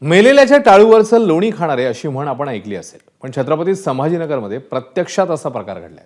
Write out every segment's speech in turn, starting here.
मेलेल्याच्या टाळूवरचं लोणी खाणारे अशी म्हण आपण ऐकली असेल, पण छत्रपती संभाजीनगरमध्ये प्रत्यक्षात असा प्रकार घडलाय।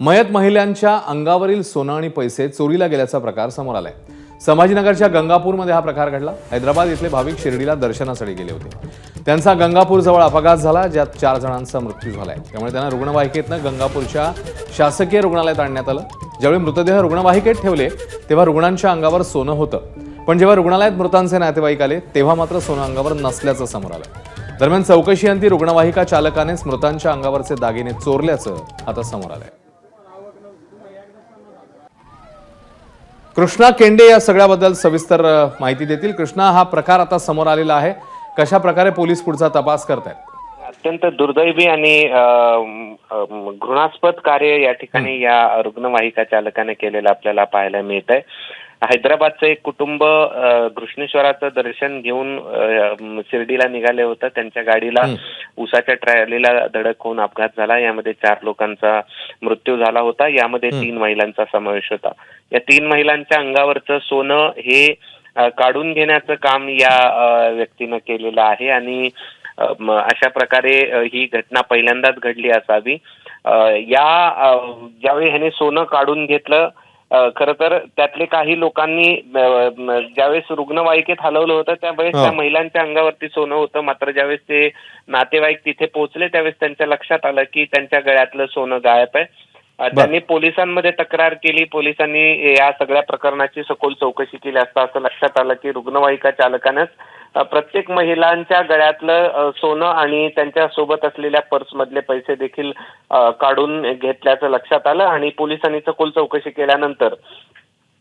मयत महिलांच्या अंगावरील सोनं आणि पैसे चोरीला गेल्याचा प्रकार समोर आलाय। संभाजीनगरच्या गंगापूरमध्ये हा प्रकार घडला। हैदराबाद इथले भाविक शिर्डीला दर्शनासाठी गेले होते। त्यांचा गंगापूरजवळ अपघात झाला, ज्यात 4 जणांचा मृत्यू झालाय। त्यामुळे त्यांना रुग्णवाहिकेतनं गंगापूरच्या शासकीय रुग्णालयात आणण्यात आलं। ज्यावेळी मृतदेह रुग्णवाहिकेत ठेवले तेव्हा रुग्णांच्या अंगावर सोनं होतं, पण जेव्हा रुग्णालयात मृतांचे नातेवाईक आले तेव्हा मात्र सोनं अंगावर नसल्याचं समोर आलं। दरम्यान चौकशी अंती रुग्णवाहिका चालकानेच मृतांच्या अंगावरचे दागिने चोरल्याचं आता समोर आलंय। कृष्णा केंडे या सगळ्याबद्दल सविस्तर माहिती देतील। कृष्णा, हा प्रकार आता समोर आलेला आहे, कशा प्रकारे पोलीस पुढचा तपास करतायत? अत्यंत दुर्दैवी आणि घृणास्पद कार्य या ठिकाणी या रुग्णवाहिका चालकाने केलेलं आपल्याला पाहायला मिळत आहे। हैदराबादचं एक कुटुंब घृष्णेश्वराचं दर्शन घेऊन शिर्डीला निघाले होतं। त्यांच्या गाडीला उसाच्या ट्रॉलीला धडक होऊन अपघात झाला। यामध्ये 4 लोकांचा मृत्यू झाला होता। यामध्ये 3 महिलांचा समावेश होता। या 3 महिलांच्या अंगावरचं सोनं हे काढून घेण्याचं काम या व्यक्तीनं केलेलं आहे आणि अशा प्रकारे ही घटना पहिल्यांदाच घडली असावी। ज्यावेळी ह्याने सोनं काढून घेतलं, खरं तर त्यातले काही लोकांनी ज्यावेळेस रुग्णवाहिकेत हलवलं होतं त्यावेळेस त्या महिलांच्या अंगावरती सोनं होतं, मात्र ज्यावेळेस ते नातेवाईक तिथे पोहोचले त्यावेळेस त्यांच्या लक्षात आलं की त्यांच्या गळ्यातलं सोनं गायब आहे। त्यांनी पोलिसांमध्ये तक्रार केली। पोलिसांनी या सगळ्या प्रकरणाची सखोल चौकशी केली असता असं लक्षात आलं की रुग्णवाहिका चालकानंच प्रत्येक महिलांच्या गळ्यातलं सोनं आणि त्यांच्या सोबत असलेल्या पर्समधले पैसे देखील काढून घेतल्याचं लक्षात आलं आणि पोलिसांनी सखोल चौकशी केल्यानंतर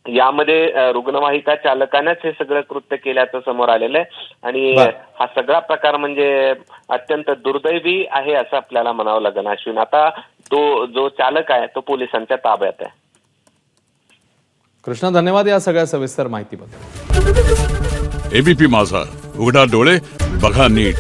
यामध्ये रुग्णवाहिका चालकानंच हे सगळं कृत्य केल्याचं समोर आलेलं आहे आणि हा सगळा प्रकार म्हणजे अत्यंत दुर्दैवी आहे असं आपल्याला म्हणावं लागेल। अश्विन, आता तो जो चालक आहे तो पोलिसांच्या ताब्यात आहे। कृष्णा, धन्यवाद या सगळ्या सविस्तर माहितीबद्दल। एबीपी माझा, उघडा डोळे बघा नीट।